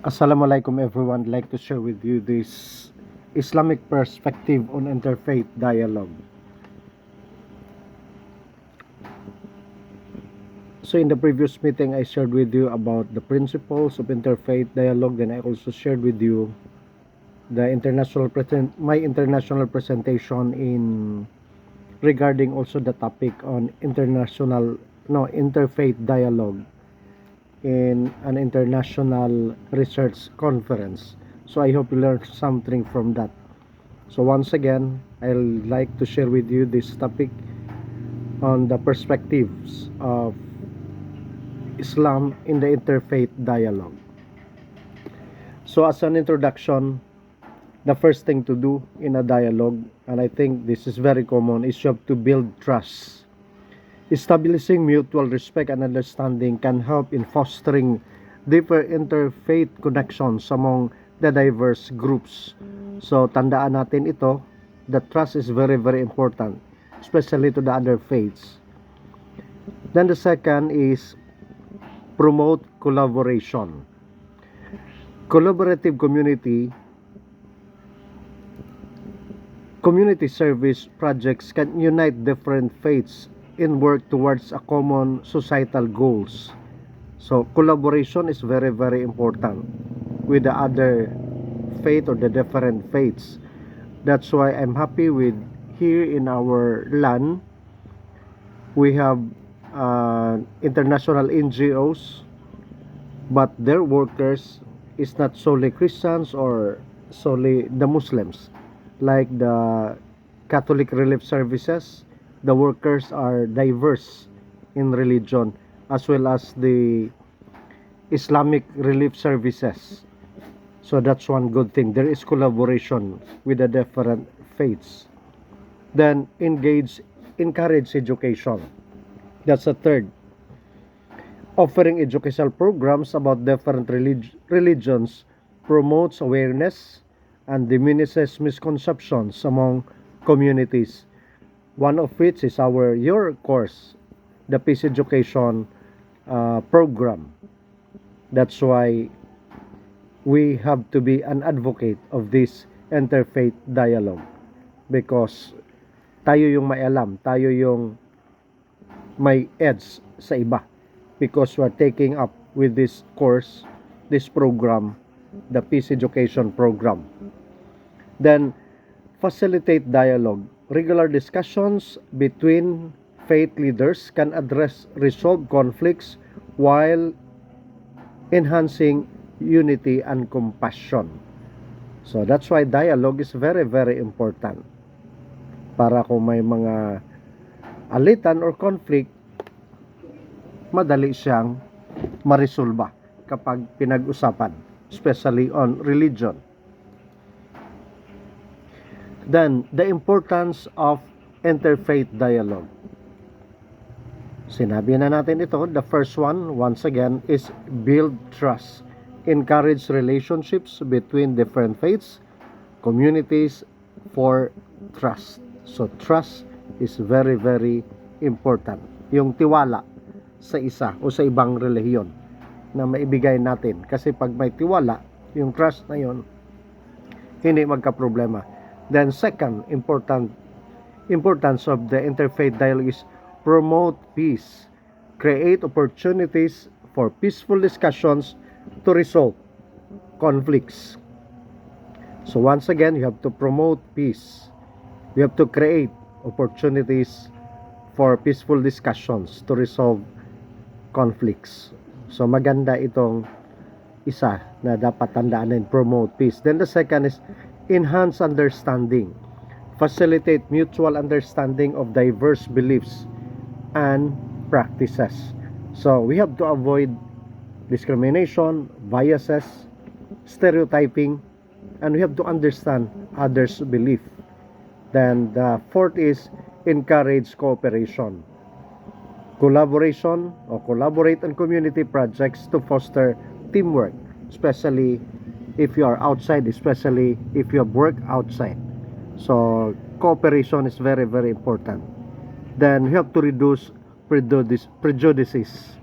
Assalamualaikum everyone. I'd like to share with you this Islamic perspective on interfaith dialogue. So in the previous meeting, I shared with you about the principles of interfaith dialogue. Then I also shared with you the my international presentation in regarding also the topic on interfaith dialogue in an international research conference. So I hope you learned something from that. So once again, I'd like to share with you this topic on the perspectives of Islam in the interfaith dialogue. So as an introduction, the first thing to do in a dialogue, and I think this is very common, is you have to build trust. Establishing mutual respect and understanding can help in fostering deeper interfaith connections among the diverse groups. So tandaan natin ito, the trust is very important, especially to the other faiths. Then the second is promote collaboration. Collaborative community service projects can unite different faiths in work towards a common societal goals. So collaboration is very important with the other faith or the different faiths. That's why I'm happy with here in our land we have international NGOs, but their workers is not solely Christians or solely the Muslims. Like the Catholic Relief Services, the workers are diverse in religion, as well as the Islamic Relief Services. So that's one good thing. There is collaboration with the different faiths. Then encourage education. That's the third. Offering educational programs about different religions promotes awareness and diminishes misconceptions among communities. One of which is your course, the Peace Education program. That's why we have to be an advocate of this interfaith dialogue, because tayo yung may alam, tayo yung may edge sa iba, because we're taking up with this course, this program, the Peace Education program. Then facilitate dialogue. Regular discussions between faith leaders can resolve conflicts while enhancing unity and compassion. So that's why dialogue is very important. Para kung may mga alitan or conflict, madali siyang maresolba kapag pinag-usapan, especially on religion. Then, the importance of interfaith dialogue. Sinabi na natin ito. The first one, once again, is build trust. Encourage relationships between different faiths, communities for trust. So, trust is very important. Yung tiwala sa isa o sa ibang relihiyon na maibigay natin. Kasi pag may tiwala, yung trust na yon, hindi magka-problema. Then second, importance of the interfaith dialogue is promote peace. Create opportunities for peaceful discussions to resolve conflicts. So once again, you have to promote peace. You have to create opportunities for peaceful discussions to resolve conflicts. So maganda itong isa na dapat tandaan and promote peace. Then the second is enhance understanding. Facilitate mutual understanding of diverse beliefs and practices. So we have to avoid discrimination, biases, stereotyping, and we have to understand others' belief. Then the fourth is encourage cooperation. Collaborate on community projects to foster teamwork, especially if you are outside, especially if you have work outside. So cooperation is very important. Then you have to reduce prejudices,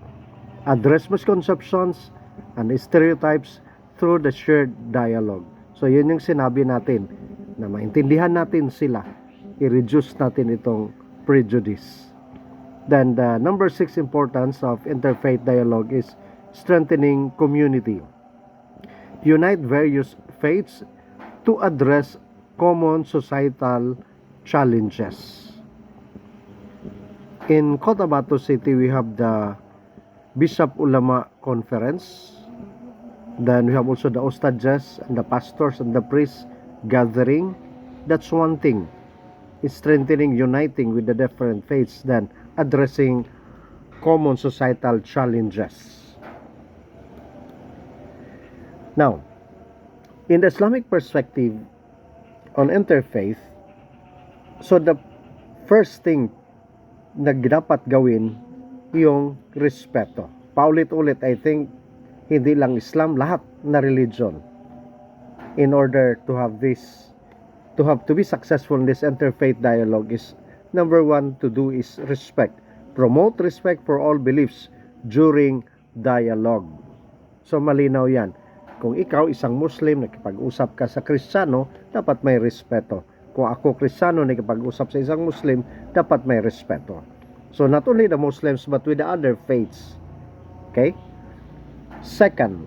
address misconceptions and stereotypes through the shared dialogue. So yun yung sinabi natin, na maintindihan natin sila, i-reduce natin itong prejudice. Then the number 6 importance of interfaith dialogue is strengthening community. Unite various faiths to address common societal challenges. In Cotabato City, we have the Bishop Ulama Conference. Then we have also the Ustadjas and the pastors and the priests gathering. That's one thing. It's strengthening, uniting with the different faiths, then addressing common societal challenges. Now, in the Islamic perspective on interfaith, so the first thing na dapat gawin yung respeto. Paulit-ulit, I think, hindi lang Islam, lahat na religion, in order to have this, to be successful in this interfaith dialogue, is number 1 to do is respect. Promote respect for all beliefs during dialogue. So malinaw yan. Kung ikaw isang Muslim, nakipag-usap ka sa Kristiyano, dapat may respeto. Kung ako Kristiyano, nakipag-usap sa isang Muslim, dapat may respeto. So not only the Muslims, but with the other faiths. Okay? Second,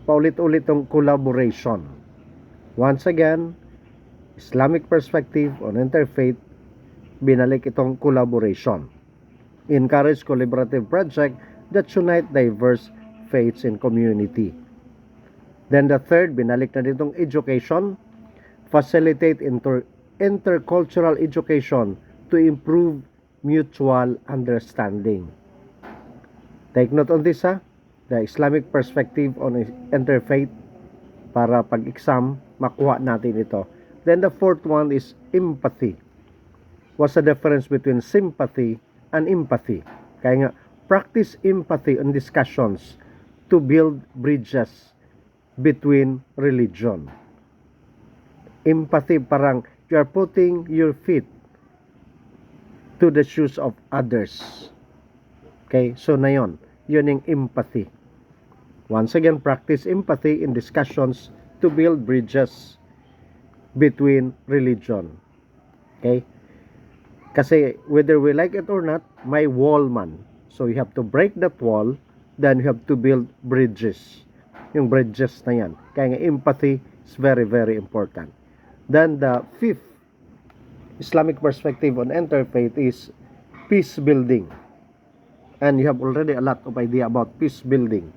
paulit-ulit tong collaboration. Once again, Islamic perspective on interfaith, binalik itong collaboration. Encourage collaborative project that unite diverse faiths and community. Then the third, binalik na ditong education, facilitate intercultural education to improve mutual understanding. Take note on this, the Islamic perspective on interfaith, para pag-exam, makuha natin ito. Then the fourth one is empathy. What's the difference between sympathy and empathy? Kaya nga, practice empathy in discussions to build bridges between religion. Empathy, parang you are putting your feet to the shoes of others. Okay, so na yun yung empathy. Once again, practice empathy in discussions to build bridges between religion. Okay, kasi whether we like it or not, may wall man. So you have to break that wall, then you have to build bridges. Yung bridges na yan. Kaya nga empathy is very, very important. Then the fifth Islamic perspective on interfaith is peace building. And you have already a lot of idea about peace building.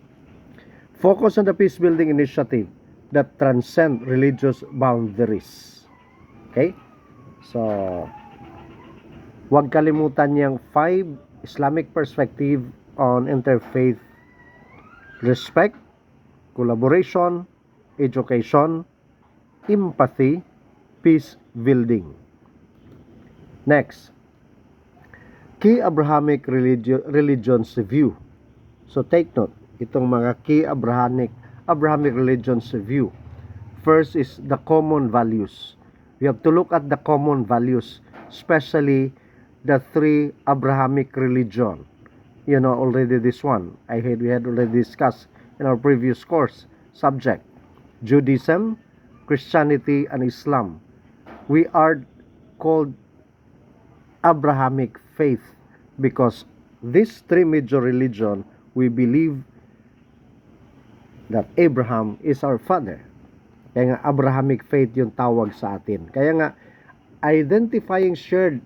Focus on the peace building initiative that transcend religious boundaries. Okay? So, huwag kalimutan yung 5 Islamic perspective on interfaith: respect, collaboration, education, empathy, peace building. Next, key Abrahamic religions view. So take note, itong mga key Abrahamic religions view. First is the common values. We have to look at the common values, especially the 3 Abrahamic religion. You know already this one. We had already discussed in our previous course subject. Judaism, Christianity, and Islam. We are called Abrahamic faith because these 3 major religion, we believe that Abraham is our father. Kaya nga Abrahamic faith yung tawag sa atin. Kaya nga identifying shared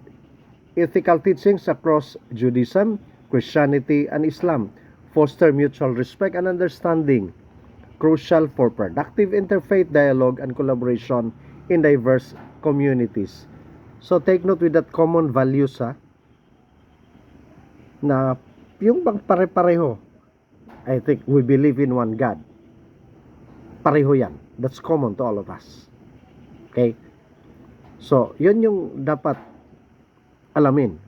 ethical teachings across Judaism, Christianity, and Islam foster mutual respect and understanding, crucial for productive interfaith dialogue and collaboration in diverse communities. So take note with that common values, na yung bang pare-pareho. I think we believe in one God. Pareho yan. That's common to all of us. Okay? So, yun yung dapat alamin.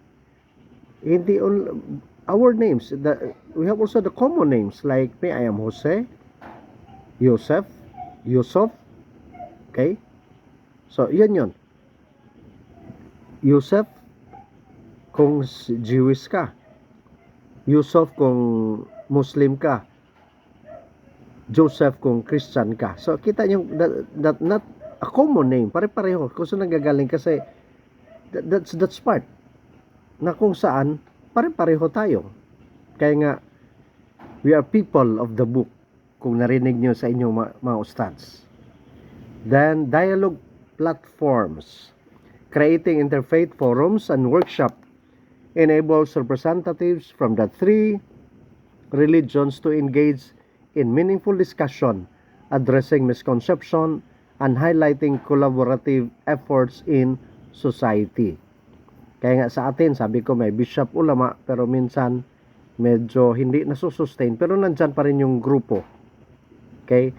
Hindi our names, we have also the common names, like me, I am Jose, Yusuf. Okay? So, yun. Yusuf kung Jewish ka. Yusuf kung Muslim ka. Joseph kung Christian ka. So kita nyo, that not a common name, pare-pareho kung saan nanggagaling, kasi that's part na kung saan pare-pareho tayo. Kaya nga, we are people of the book, kung narinig nyo sa inyong mga ustads. Then, dialogue platforms. Creating interfaith forums and workshop enables representatives from the three religions to engage in meaningful discussion, addressing misconception, and highlighting collaborative efforts in society. Kaya nga sa atin, sabi ko may bishop ulama, pero minsan medyo hindi nasusustain, pero nandyan pa rin yung grupo. Okay?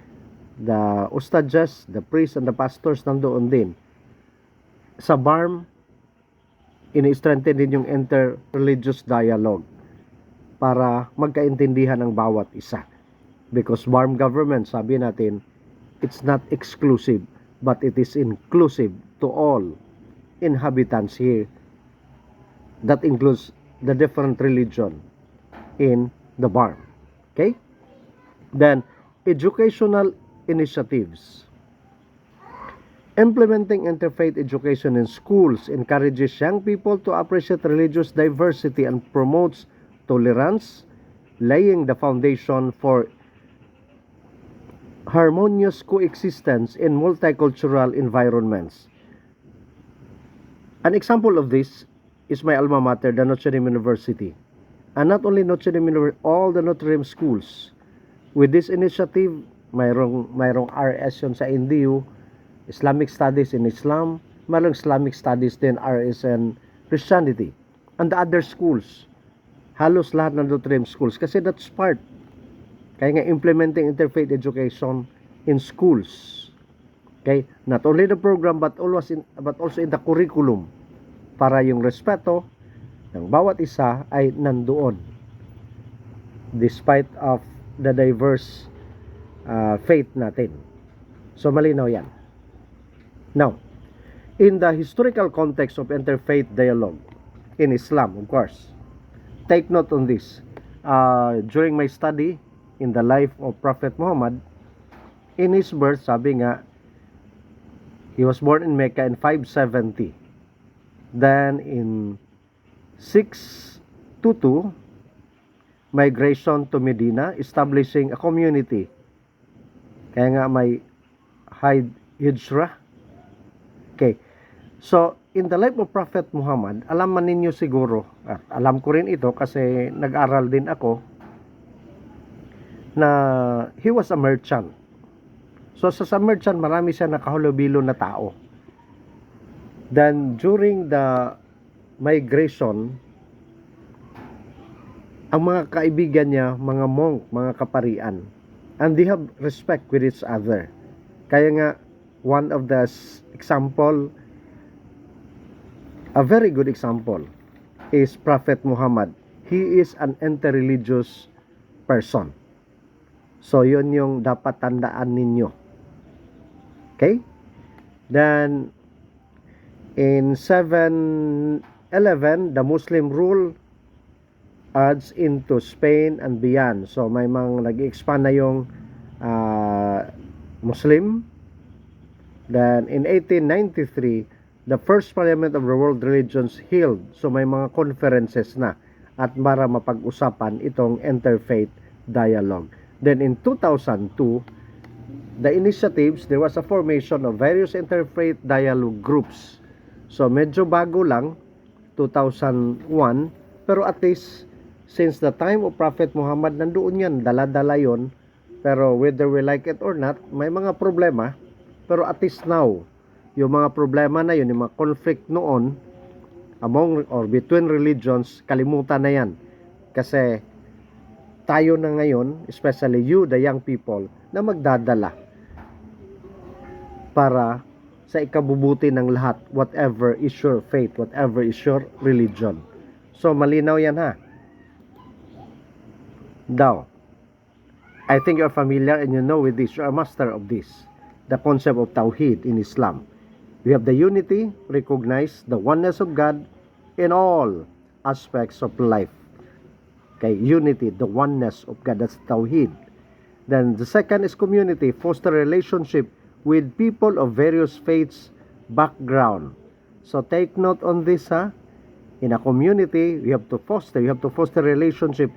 The ustadjas, the priests, and the pastors nandoon din. Sa BARM, ini-strengthen din yung inter-religious dialogue para magkaintindihan ang bawat isa. Because BARM government, sabi natin, it's not exclusive, but it is inclusive to all inhabitants here. That includes the different religion in the BARM. Okay? Then, educational initiatives. Implementing interfaith education in schools encourages young people to appreciate religious diversity and promotes tolerance, laying the foundation for harmonious coexistence in multicultural environments. An example of this is my alma mater, the Notre Dame University. And not only Notre Dame University, all the Notre Dame schools. With this initiative, mayroong RS yun sa NDU, Islamic Studies in Islam, mayroong Islamic Studies din, RS in Christianity. And the other schools, halos lahat ng Notre Dame schools, kasi that's part. Kaya nga implementing interfaith education in schools. Okay? Not only the program, but also in the curriculum, para yung respeto ng bawat isa ay nandoon despite of the diverse faith natin. So malinaw yan. Now, in the historical context of interfaith dialogue in Islam, of course, take note on this. During my study in the life of Prophet Muhammad, in his birth, sabi nga, he was born in Mecca in 570. Then in 622, migration to Medina, establishing a community. Kaya nga may hijrah. Okay. So, in the life of Prophet Muhammad, alam man ninyo siguro, at alam ko rin ito kasi nag-aral din ako, na he was a merchant. So, sa merchant, marami siya nakahulubilo na tao. Then, during the migration, ang mga kaibigan niya, mga monk, mga kaparian, and they have respect with each other. Kaya nga, one of the example, a very good example, is Prophet Muhammad. He is an interreligious person. So, yun yung dapat tandaan ninyo. Okay? Then, in 711, the Muslim rule adds into Spain and beyond. So, may mga nag-expand na yung Muslim. Then, in 1893, the first parliament of the world religions held. So, may mga conferences na at para mapag-usapan itong interfaith dialogue. Then, in 2002, the initiatives, there was a formation of various interfaith dialogue groups. So, medyo bago lang, 2001, pero at least, since the time of Prophet Muhammad, nandoon yan, dala-dala yun. Pero whether we like it or not, may mga problema. Pero at least now, yung mga problema na yun, yung mga conflict noon, among or between religions, kalimutan na yan. Kasi tayo na ngayon, especially you, the young people, na magdadala para sa ikabubuti ng lahat, whatever is your faith, whatever is your religion. So, malinaw yan ha. Now, I think you're familiar and you know with this, you're a master of this, the concept of Tawheed in Islam. We have the unity, recognize the oneness of God in all aspects of life. Okay, unity, the oneness of God, that's Tawheed. Then the second is community, foster relationship with people of various faiths background. So take note on this, ha. In a community, you have to foster relationship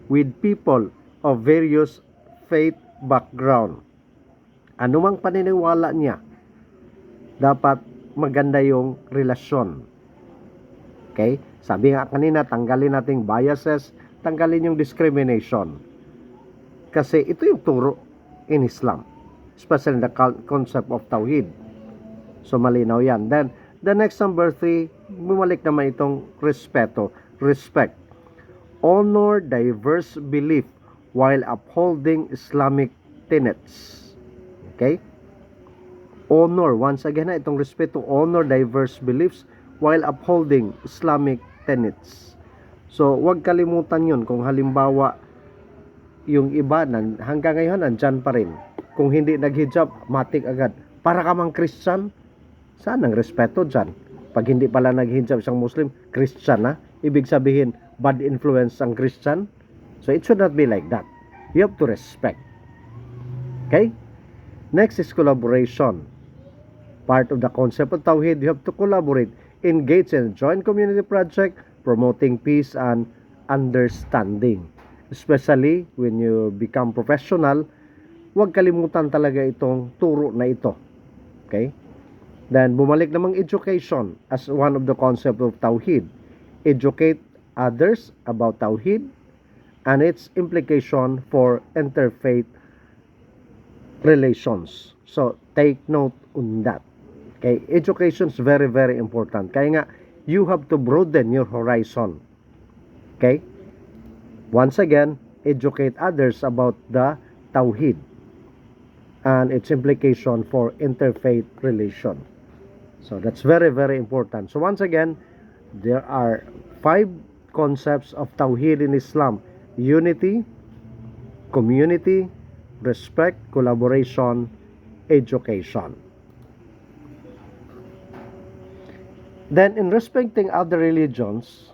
with people of various faith background. Anumang paniniwala niya, dapat maganda yung relasyon. Okay? Sabi nga kanina, tanggalin nating biases, tanggalin yung discrimination. Kasi ito yung turo in Islam, especially the concept of Tawhid. So malinaw yan. Then, the next number 3, bumalik naman itong respeto. Respect. Honor diverse belief while upholding Islamic tenets. Okay? Honor. Once again, itong respeto, honor diverse beliefs while upholding Islamic tenets. So, huwag kalimutan yun. Kung halimbawa, yung iba, hanggang ngayon, nandyan pa rin. Kung hindi naghijab, matik agad. Para ka mang Christian, saan ang respeto dyan? Pag hindi pala naghijab isang Muslim, Christian na. Ibig sabihin, bad influence ang Christian. So, it should not be like that. You have to respect. Okay? Next is collaboration. Part of the concept of Tawhid, you have to collaborate, engage in a joint community project, promoting peace and understanding. Especially when you become professional, huwag kalimutan talaga itong turo na ito. Okay? Then, bumalik namang education as one of the concept of Tawhid. Educate others about Tawhid and its implication for interfaith relations. So, take note on that. Okay? Education is very, very important. Kaya nga, you have to broaden your horizon. Okay? Once again, educate others about the Tawhid and its implication for interfaith relation. So that's very, very important. So once again, there are 5 concepts of Tawhid in Islam: unity, community, respect, collaboration, education. Then in respecting other religions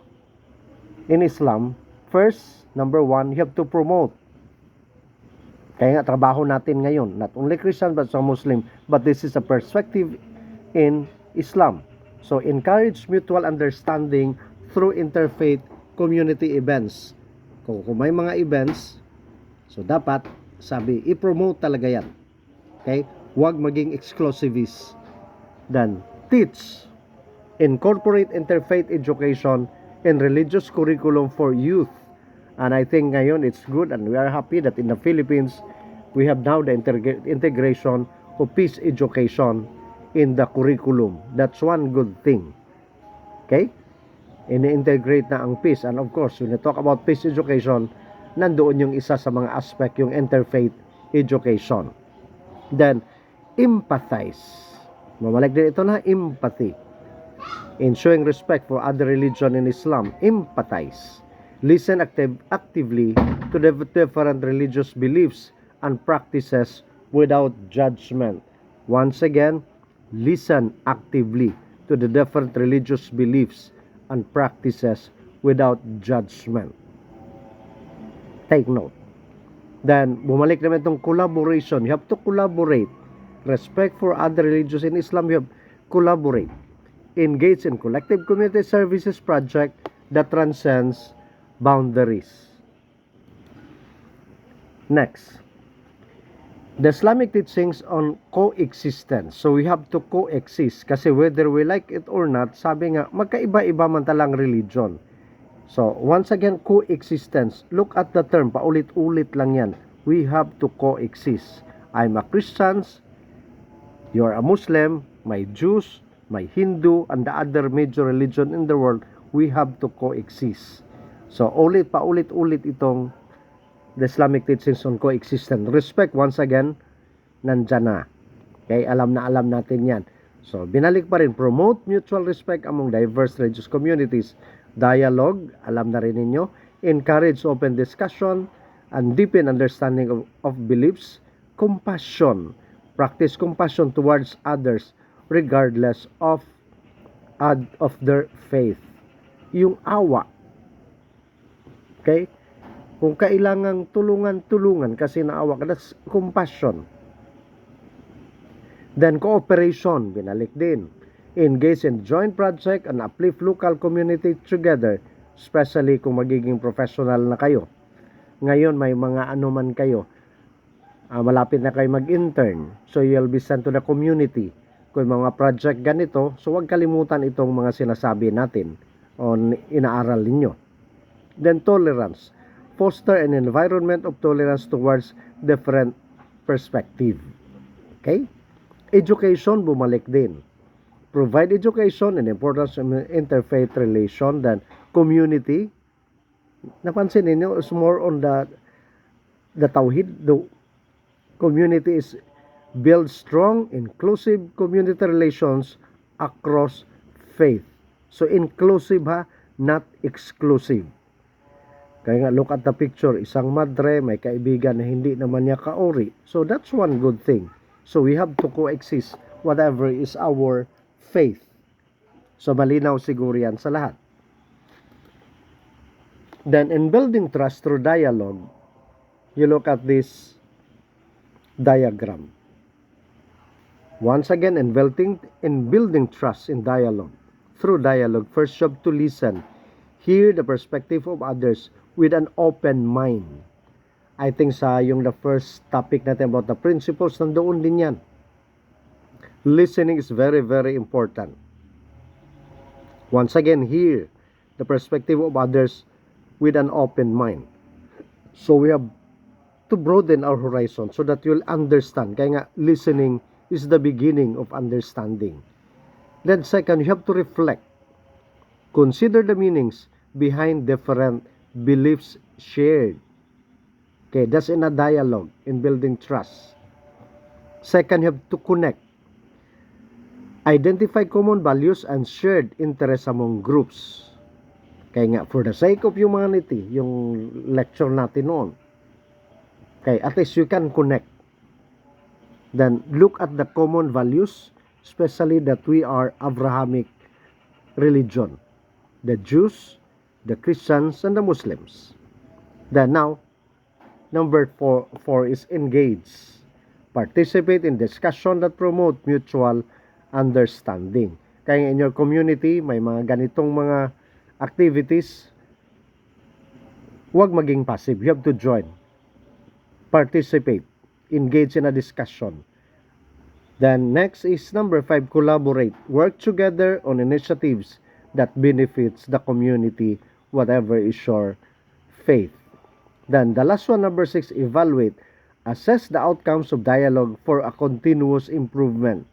in Islam, first, number 1, you have to promote. Kaya nga, trabaho natin ngayon, not only Christian but some Muslim, but this is a perspective in Islam. So, encourage mutual understanding through interfaith community events. Kung may mga events, so dapat, sabi, i-promote talaga yan. Okay? Huwag maging exclusivist. Then, teach. Incorporate interfaith education in religious curriculum for youth. And I think ngayon it's good and we are happy that in the Philippines we have now the integration of peace education in the curriculum. That's one good thing. Okay? Ini-integrate na ang peace. And of course, when you talk about peace education, nandoon yung isa sa mga aspect, yung interfaith education. Then, empathize. Mamalik din ito na, empathy. In showing respect for other religion in Islam, empathize. Listen actively to the different religious beliefs and practices without judgment. Once again, listen actively to the different religious beliefs and practices without judgment. Take note. Then, bumalik naman itong collaboration. You have to collaborate. Respect for other religions in Islam, you have collaborate. Engage in collective community services project that transcends boundaries. Next, the Islamic teachings on coexistence. So we have to coexist kasi whether we like it or not, sabi nga, magkaiba-iba man talang religion. So once again, coexistence. Look at the term, paulit-ulit lang yan. We have to coexist. I'm a Christian, you're a Muslim, my Jews, my Hindu, and the other major religion in the world, we have to coexist. So, paulit-ulit itong the Islamic teachings on coexistence. Respect, once again, nandyan na. Okay, alam natin yan. So, binalik pa rin, promote mutual respect among diverse religious communities. Dialogue, alam na rin ninyo. Encourage open discussion and deepen understanding of beliefs. Compassion, practice compassion towards others regardless of their faith. Yung awa. Okay? Kung kailangang tulungan kasi naawa ka, that's compassion. Then cooperation, binalik din. Engage in joint project and uplift local community together, especially kung magiging professional na kayo. Ngayon may mga anuman kayo, malapit na kayo mag-intern, so you'll be sent to the community. Kung mga project ganito, so huwag kalimutan itong mga sinasabi natin o inaaral ninyo. Then tolerance. Foster an environment of tolerance towards different perspective. Okay? Education, bumalik din. Provide education and importance of interfaith relation. Then community. Napansin ninyo, is more on the tawhid. The community is build strong, inclusive community relations across faith. So inclusive ha, not exclusive. Kaya nga, look at the picture, isang madre, may kaibigan na hindi naman niya kaori. So that's one good thing. So we have to coexist whatever is our faith. So malinaw siguro yan sa lahat. Then in building trust through dialogue, you look at this diagram. Once again, in building trust in dialogue, through dialogue, first you have to listen, hear the perspective of others with an open mind. I think sa yung the first topic natin about the principles, nandoon din yan. Listening is very, very important. Once again, hear the perspective of others with an open mind. So we have to broaden our horizon so that you'll understand. Kaya nga, listening is the beginning of understanding. Then second, you have to reflect. Consider the meanings behind different beliefs shared. Okay, that's in a dialogue, in building trust. Second, you have to connect. Identify common values and shared interests among groups. Kaya nga, for the sake of humanity, yung lecture natin noon. Okay, at least you can connect. Then, look at the common values, especially that we are Abrahamic religion. The Jews, the Christians, and the Muslims. Then now, number four is engage. Participate in discussion that promote mutual understanding. Kaya in your community, may mga ganitong mga activities, huwag maging passive. You have to join. Participate. Engage in a discussion. Then next is number 5, collaborate. Work together on initiatives that benefits the community, whatever is your faith. Then the last one, number 6, evaluate. Assess the outcomes of dialogue for a continuous improvement.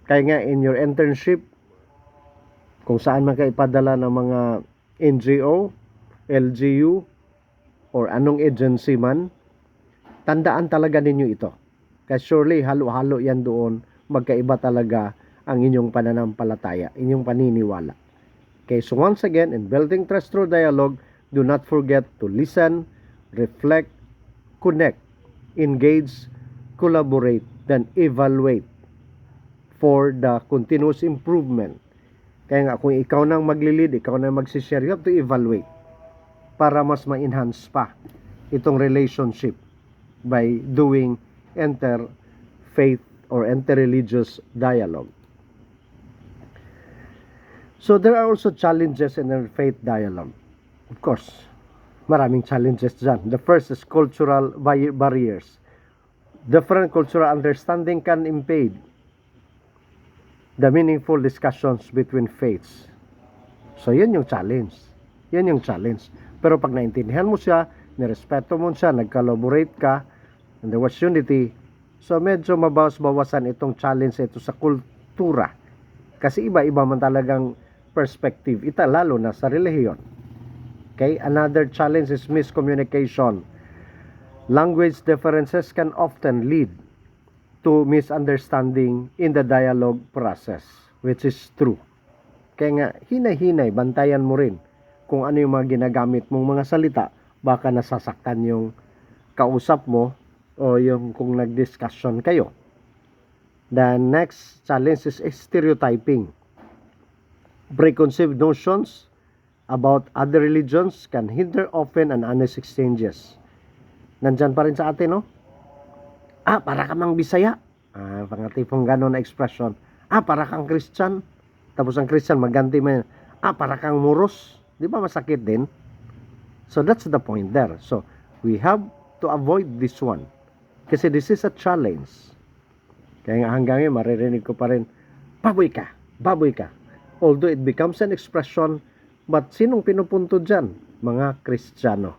Kaya nga in your internship, kung saan man kayo ipadala ng mga NGO, LGU, or anong agency man, tandaan talaga ninyo ito. Kasi surely halo-halo yan doon, magkaiba talaga ang inyong pananampalataya, inyong paniniwala. Okay, so once again, in building trust through dialogue, do not forget to listen, reflect, connect, engage, collaborate, then evaluate for the continuous improvement. Kaya nga, kung ikaw nang maglilid, ikaw nang magsishare, you have to evaluate para mas ma-enhance pa itong relationship by doing interfaith or interreligious dialogue. So there are also challenges in our faith dialogue. Of course, maraming challenges dyan. The first is cultural barriers. Different cultural understanding can impede the meaningful discussions between faiths. So yun yung challenge. Yan yung challenge. Pero pag naintindihan mo siya, nirespeto mo siya, nag-collaborate ka, and there was unity, so medyo mabawas-bawasan itong challenge ito sa kultura. Kasi iba-iba man talagang perspective, lalo na sa relihiyon. Okay, another challenge is miscommunication. Language differences can often lead to misunderstanding in the dialogue process, which is true. Kaya nga, hinay-hinay, bantayan mo rin kung ano yung mga ginagamit mong mga salita, baka nasasaktan yung kausap mo o yung kung nag-discussion kayo. The next challenge is stereotyping. Preconceived notions about other religions can hinder open and honest exchanges. Nandyan pa rin sa atin, no? Para ka mang Bisaya. Pangatipong ganon na expression. Para kang Christian. Tapos ang Christian maganti man. Para kang Muros. Di ba masakit din? So that's the point there. So we have to avoid this one. Kasi this is a challenge. Kaya nga hanggang ngayon maririnig ko pa rin, baboy ka, baboy ka. Although it becomes an expression, but sinong pinupunto dyan? Mga Kristiyano.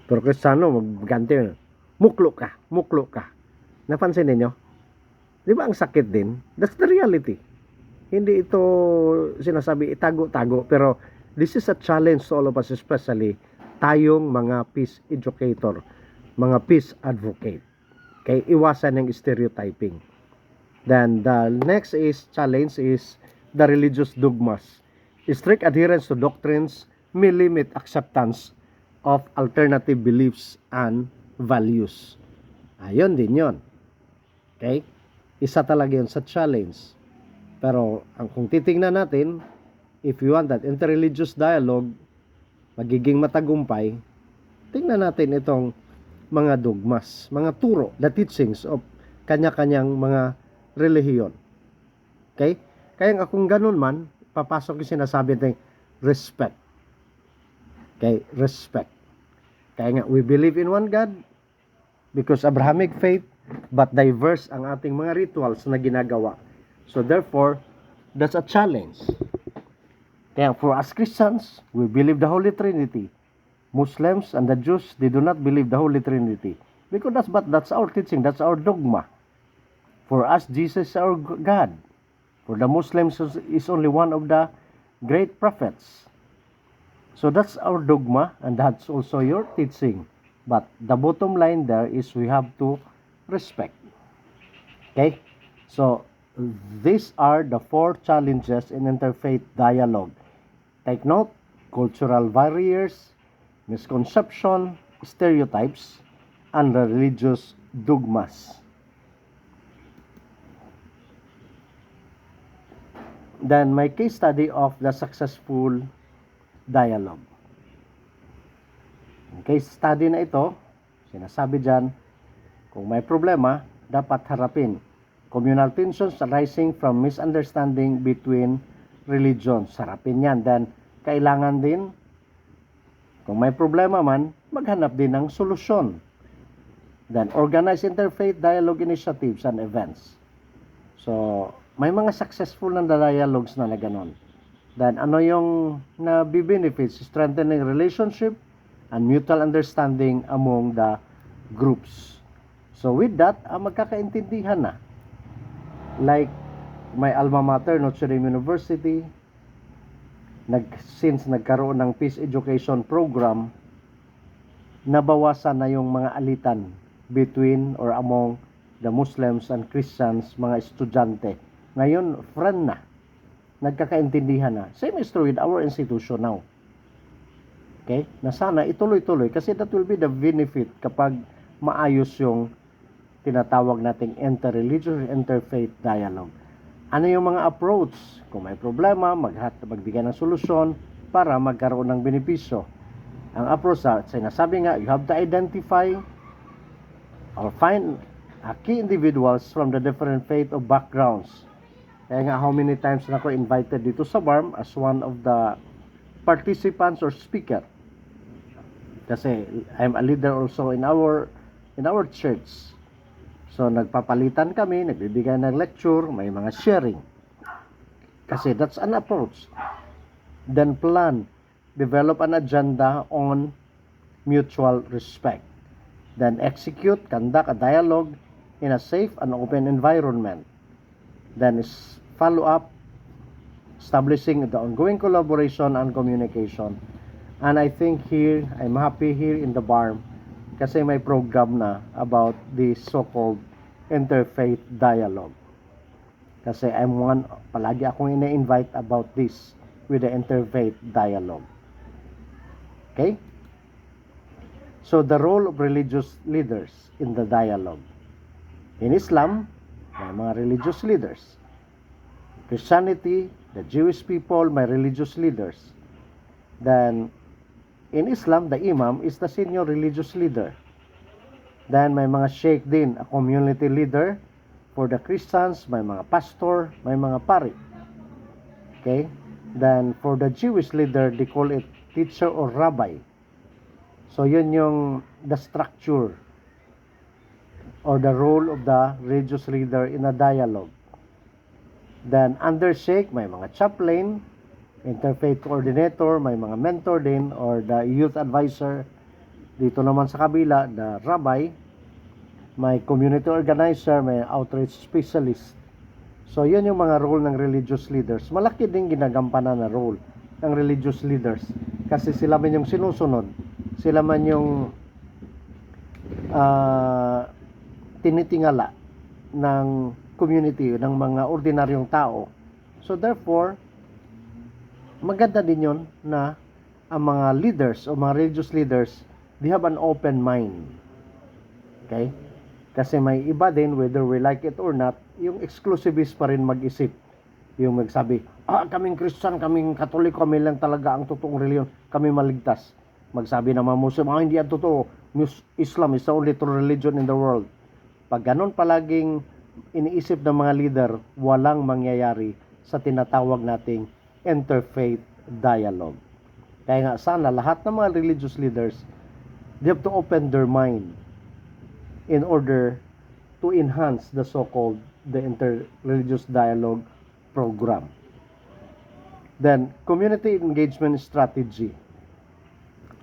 Pero Kristiyano, magganti yun. Muklo ka, muklo ka. Napansin ninyo? Di ba ang sakit din? That's the reality. Hindi ito sinasabi itago-tago, pero this is a challenge to all of us, especially tayong mga peace educator, mga peace advocate. Kaya iwasan ng stereotyping. Then the next challenge is the religious dogmas. Strict adherence to doctrines may limit acceptance of alternative beliefs and values. Ayun din yon. Okay? Isa talaga yun sa challenge. Pero kung titingnan natin, if you want that interreligious dialogue magiging matagumpay, tingnan natin itong mga dogmas, mga turo, the teachings of kanya-kanyang mga relihiyon. Okay? Kaya kung ganun man, papasok yung sinasabi natin, respect. Okay? Respect. Kaya nga, we believe in one God because Abrahamic faith, but diverse ang ating mga rituals na ginagawa. So therefore, that's a challenge. Kaya for us Christians, we believe the Holy Trinity. Muslims and the Jews, they do not believe the Holy Trinity. Because that's our teaching, that's our dogma. For us, Jesus is our God. For the Muslims, is only one of the great prophets. So that's our dogma, and that's also your teaching. But the bottom line there is we have to respect. Okay? So, these are the 4 challenges in interfaith dialogue. Take note, cultural barriers, misconception, stereotypes, and religious dogmas. Then, my case study of the successful dialogue. Ang case study na ito, sinasabi dyan, kung may problema, dapat harapin. Communal tensions arising from misunderstanding between religions. Harapin yan. Then, kailangan din, kung may problema man, maghanap din ng solusyon. Then, organize interfaith dialogue initiatives and events. So, may mga successful na dialogues na ganon. Then, ano yung nabibenefits? Strengthening relationship and mutual understanding among the groups. So, with that, magkakaintindihan na. Like, my alma mater, Notre Dame University, since nagkaroon ng peace education program, nabawasan na yung mga alitan between or among the Muslims and Christians, mga estudyante. Ngayon, friend na. Nagkakaintindihan na. Same is true with our institution now. Okay? Na sana ituloy-tuloy kasi that will be the benefit kapag maayos yung tinatawag nating interreligious interfaith dialogue. Ano yung mga approach? Kung may problema, magbigay ng solusyon para magkaroon ng benepisyo. Ang approach, sinasabi nga, you have to identify or find key individuals from the different faith of backgrounds. Kaya nga, how many times na ako invited dito sa BARM as one of the participants or speaker. Kasi I'm a leader also in our church. So, nagpapalitan kami, nagbibigay ng lecture, may mga sharing. Kasi that's an approach. Then plan, develop an agenda on mutual respect. Then execute, conduct a dialogue in a safe and open environment. Then follow up, establishing the ongoing collaboration and communication. And I think here, I'm happy here in the BARM kasi may program na about the so-called interfaith dialogue. Kasi palagi akong ina-invite about this with the interfaith dialogue. Okay? So, the role of religious leaders in the dialogue. In Islam, may mga religious leaders. Christianity, the Jewish people, may religious leaders. Then, in Islam, the imam is the senior religious leader. Then, may mga sheikh din, a community leader. For the Christians, may mga pastor, may mga pari. Okay? Then, for the Jewish leader, they call it teacher or rabbi. So, yun yung the structure or the role of the religious leader in a dialogue. Then, under sheikh, may mga chaplain, interfaith coordinator, may mga mentor din, or the youth advisor. Dito naman sa kabila, the rabbi, may community organizer, may outreach specialist. So, yun yung mga role ng religious leaders. Malaki din ginagampanan na role ng religious leaders. Kasi sila man yung sinusunod. Sila man yung tinitingala ng community, ng mga ordinaryong tao. So, therefore, maganda din yun na ang mga leaders o mga religious leaders, they have an open mind. Okay? Kasi may iba din, whether we like it or not, yung exclusivist pa rin mag-isip. Yung magsabi, kaming Christian, kaming Katoliko, kami lang talaga ang totoong reliyon. Kami maligtas. Magsabi naman Muslim, hindi yan totoo. Islam is the only true religion in the world. Pag ganun palaging iniisip ng mga leader, walang mangyayari sa tinatawag nating interfaith dialogue. Kaya nga sana lahat ng mga religious leaders, they have to open their mind in order to enhance the so-called the inter-religious dialogue program. Then, community engagement strategy.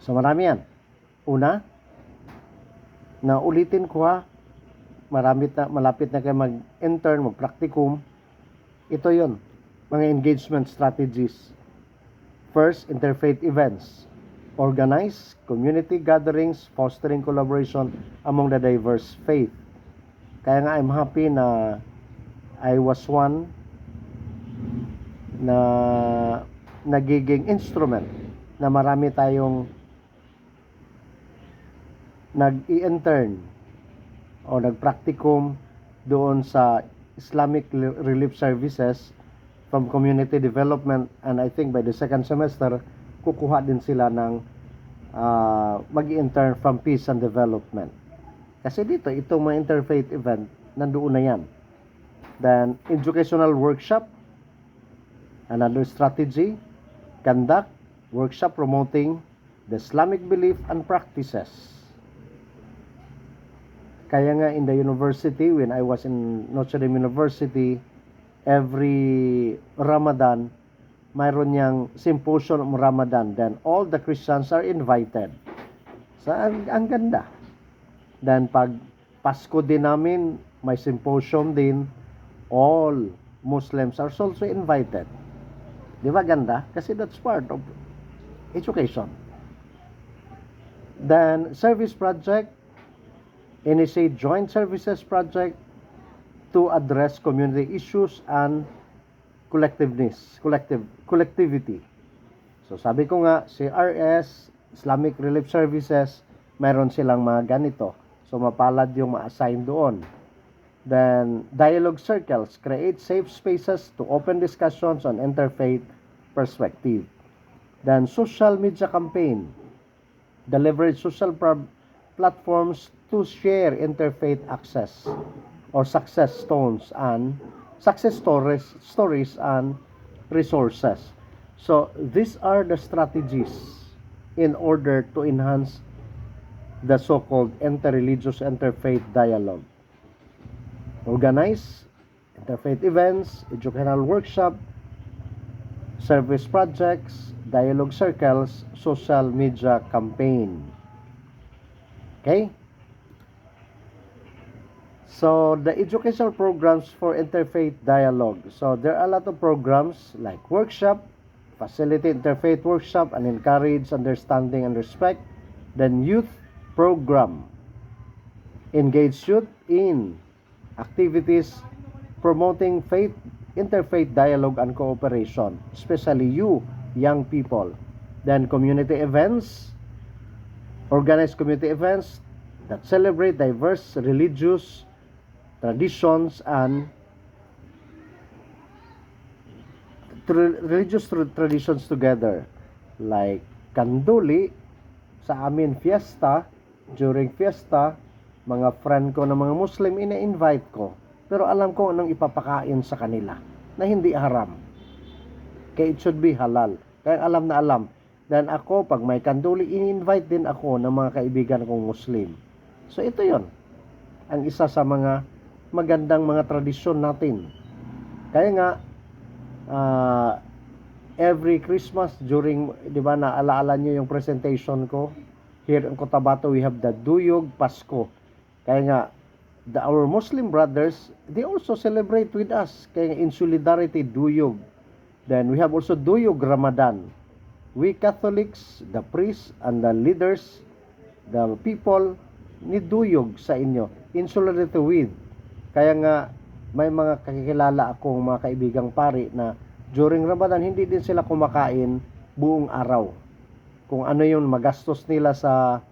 So, marami yan. Una, na ulitin ko malapit na kayo mag-intern, mag-practicum. Ito yon, mga engagement strategies. First, interfaith events. Organize community gatherings, fostering collaboration among the diverse faith. Kaya nga I'm happy na I was one na nagiging instrument na marami tayong nag-i-intern o nag-practicum doon sa Islamic Relief Services from community development, and I think by the second semester kukuha din sila ng mag-intern from peace and development. Kasi dito, itong mga interfaith event, nandoon na yan. Then, educational workshop, another strategy, conduct workshop promoting the Islamic belief and practices. Kaya nga in the university, when I was in Notre Dame University, every Ramadan, mayroon niyang symposium of Ramadan. Then all the Christians are invited. So, ang ganda. Then pag Pasko din namin, may symposium din. All Muslims are also invited. Di ba ganda? Kasi that's part of education. Then service project, initiate joint services project to address community issues and collectivity. So sabi ko nga, CRS, Islamic Relief Services, mayroon silang mga ganito. So mapalad yung ma-assign doon. Then dialogue circles, create safe spaces to open discussions on interfaith perspective. Then social media campaign, leverage social platforms to share interfaith access or success stories and resources. So these are the strategies in order to enhance the so-called interreligious interfaith dialogue. Organize interfaith events, educational workshop, service projects, dialogue circles, social media campaign. Okay? So, the educational programs for interfaith dialogue. So, there are a lot of programs like workshop, facilitate interfaith workshop and encourage understanding and respect. Then, youth program. Engage youth in activities promoting faith, interfaith dialogue and cooperation, especially you, young people. Then, community events. Organize community events that celebrate diverse religious traditions and religious traditions together. like kanduli, sa amin fiesta, during fiesta, mga friend ko na mga Muslim, ina-invite ko. Pero alam ko anong ipapakain sa kanila na hindi haram. Kaya it should be halal. Kaya alam na alam. Dan ako, pag may kanduli, in-invite din ako ng mga kaibigan kong Muslim. So ito yon ang isa sa mga magandang mga tradisyon natin. Kaya nga, every Christmas during, di ba, naalaala nyo yung presentation ko? Here in Cotabato, we have the Duyog Pasko. Kaya nga, our Muslim brothers, they also celebrate with us. Kaya nga, in solidarity, Duyog. Then, we have also Duyog Ramadan. We Catholics, the priests and the leaders, the people, ni Duyog sa inyo. In solidarity with. Kaya nga, may mga kakilala akong mga kaibigang pari na during Ramadan, hindi din sila kumakain buong araw. Kung ano yung magastos nila sa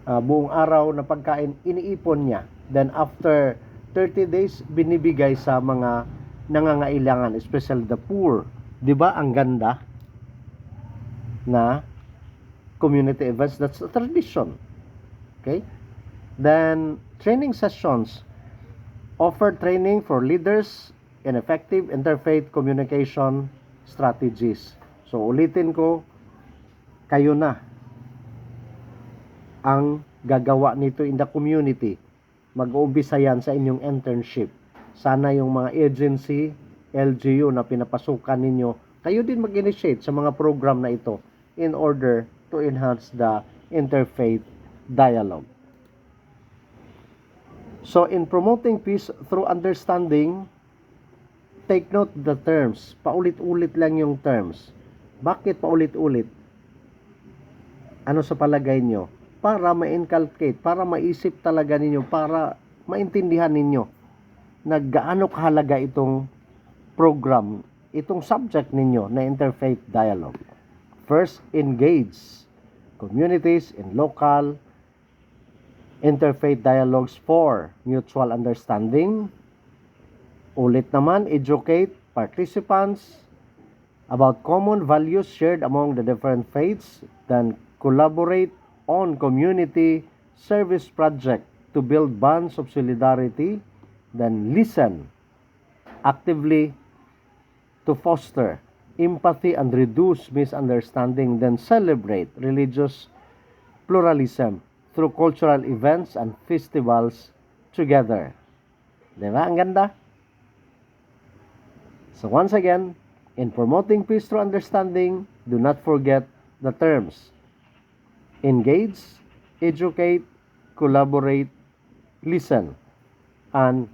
buong araw na pagkain, iniipon niya. Then after 30 days, binibigay sa mga nangangailangan, especially the poor. Di ba ang ganda na community events? That's a tradition. Okay? Then, training sessions. Offer training for leaders in effective interfaith communication strategies. So, ulitin ko, kayo na ang gagawa nito in the community. Mag-uumpisa yan sa inyong internship. Sana yung mga agency, LGU na pinapasukan ninyo, kayo din mag-initiate sa mga program na ito in order to enhance the interfaith dialogue. So, in promoting peace through understanding, take note the terms. Paulit-ulit lang yung terms. Bakit paulit-ulit? Ano sa palagay nyo? Para ma-inculcate, para maisip talaga ninyo, para maintindihan ninyo na gaano kahalaga itong program, itong subject ninyo na interfaith dialogue. First, engage communities in local interfaith dialogues for mutual understanding. Ulit naman, educate participants about common values shared among the different faiths, then collaborate on community service project to build bonds of solidarity, then listen actively to foster empathy and reduce misunderstanding, then celebrate religious pluralism through cultural events and festivals together. Diba? Ang ganda? So once again, in promoting peace through understanding, do not forget the terms. Engage, educate, collaborate, listen, and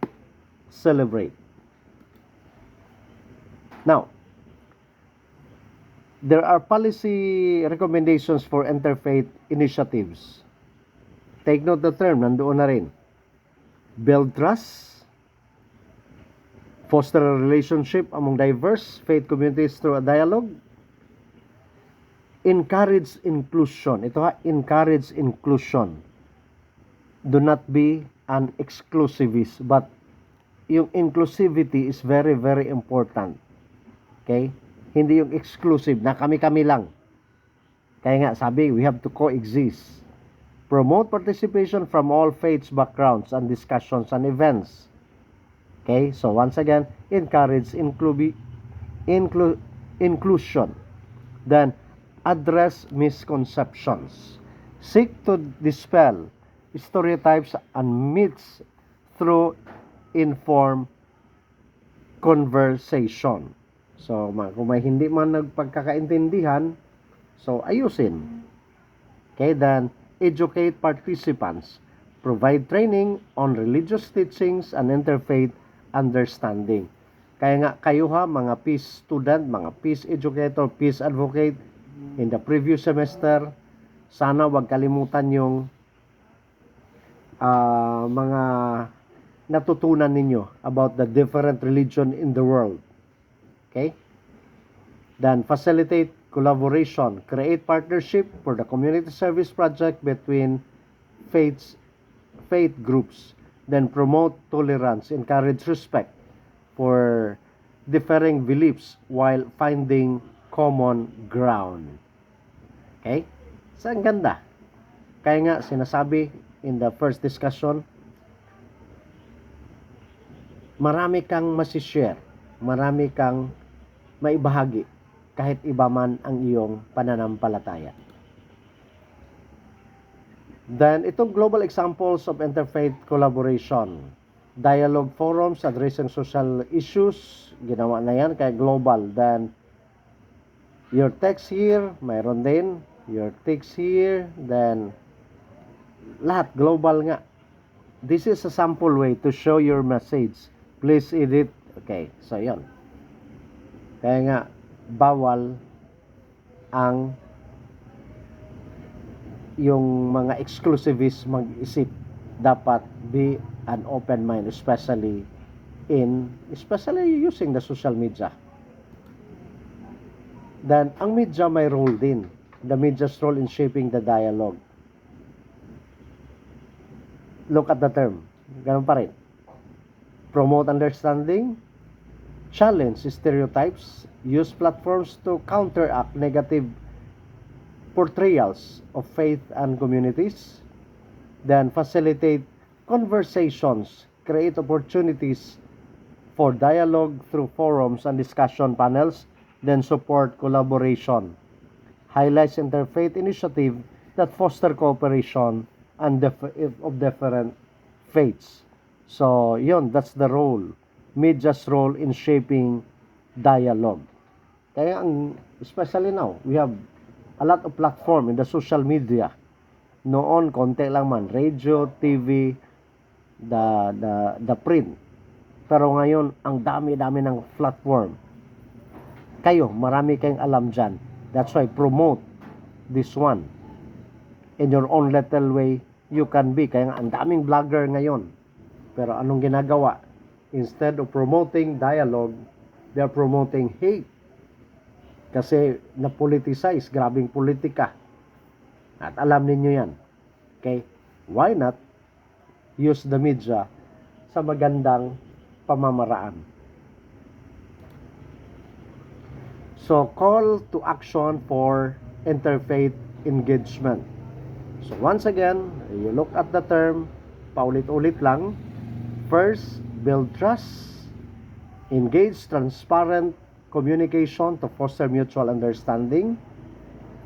celebrate. Now, there are policy recommendations for interfaith initiatives. Take note the term, nandoon na rin. Build trust, foster a relationship among diverse faith communities through a dialogue, encourage inclusion. Ito ha, encourage inclusion. Do not be an exclusivist, but yung inclusivity is very, very important. Okay? Hindi yung exclusive na kami-kami lang. Kaya nga, sabi, we have to coexist. Promote participation from all faiths, backgrounds, and discussions and events. Okay? So, once again, encourage inclusion. Then, address misconceptions. Seek to dispel stereotypes and myths through informed conversation. So, kung may hindi man nagpagkakaintindihan, so ayusin. Okay, then educate participants. Provide training on religious teachings and interfaith understanding. Kaya nga kayo ha, mga peace student, mga peace educator, peace advocate, in the previous semester, sana wag kalimutan yung mga natutunan ninyo about the different religion in the world. Okay? Then, facilitate collaboration. Create partnership for the community service project between faith groups. Then, promote tolerance. Encourage respect for differing beliefs while finding common ground. Okay? So, ang ganda. Kaya nga, sinasabi in the first discussion, marami kang masishare, marami kang maibahagi, kahit iba man ang iyong pananampalataya. Then, itong global examples of interfaith collaboration, dialogue forums addressing social issues, ginawa na yan, kaya global. Then, your text here, mayroon din, your text here, then, lahat, global nga. This is a sample way to show your message. Please edit. Okay, so yon. Kaya nga, bawal ang yung mga exclusivist mag-isip. Dapat be an open mind, especially using the social media. Then, ang media may role din. The media's role in shaping the dialogue. Look at the term. Ganun pa rin. Promote understanding, challenge stereotypes, use platforms to counteract negative portrayals of faith and communities, then facilitate conversations, create opportunities for dialogue through forums and discussion panels, then support collaboration, highlights interfaith initiative that foster cooperation and of different faiths. So, yun, that's the role, media's role in shaping dialogue. Kaya especially now, we have a lot of platform in the social media. Noon, konti lang man, radio, TV, the print. Pero ngayon, ang dami-dami ng platform. Kayo, marami kayong alam dyan. That's why, promote this one. In your own little way, you can be. Kaya ang daming vlogger ngayon. Pero anong ginagawa? Instead of promoting dialogue, they're promoting hate. Kasi na-politicize, grabing politika. At alam ninyo yan. Okay? Why not use the media sa magandang pamamaraan? So, call to action for interfaith engagement. So, once again, you look at the term, paulit-ulit lang. First, build trust, engage transparent communication to foster mutual understanding,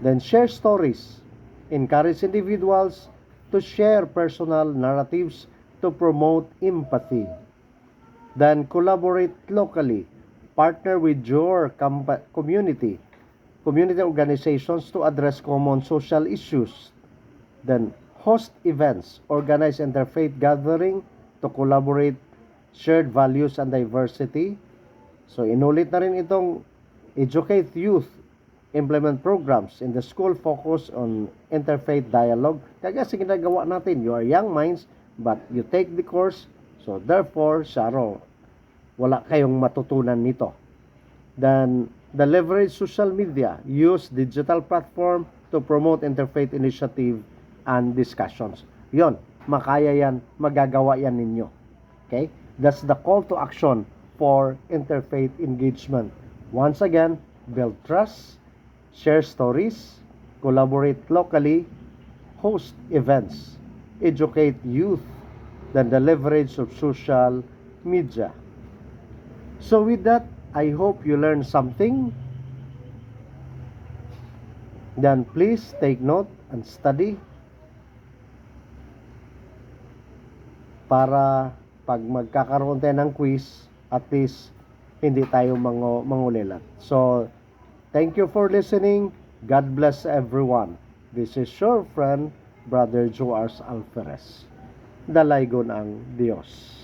then share stories, encourage individuals to share personal narratives to promote empathy, then collaborate locally, partner with your community organizations to address common social issues, then host events, organize interfaith gathering to collaborate shared values and diversity. So, inulit na rin itong educate youth, implement programs in the school focus on interfaith dialogue. Kaya kasi ginagawa natin, you are young minds, but you take the course, so therefore, wala kayong matutunan nito. Then, the leverage social media, use digital platform to promote interfaith initiative and discussions. Yon, makaya yan, magagawa yan ninyo. Okay? That's the call to action for interfaith engagement. Once again, build trust, share stories, collaborate locally, host events, educate youth, then the leverage of social media. So with that, I hope you learned something. Then please take note and study para pag magkakaroon tayo ng quiz, at least hindi tayo mangulilat. So, thank you for listening. God bless everyone. This is your friend, Brother Joars Alferez. Dalaygon ang Diyos.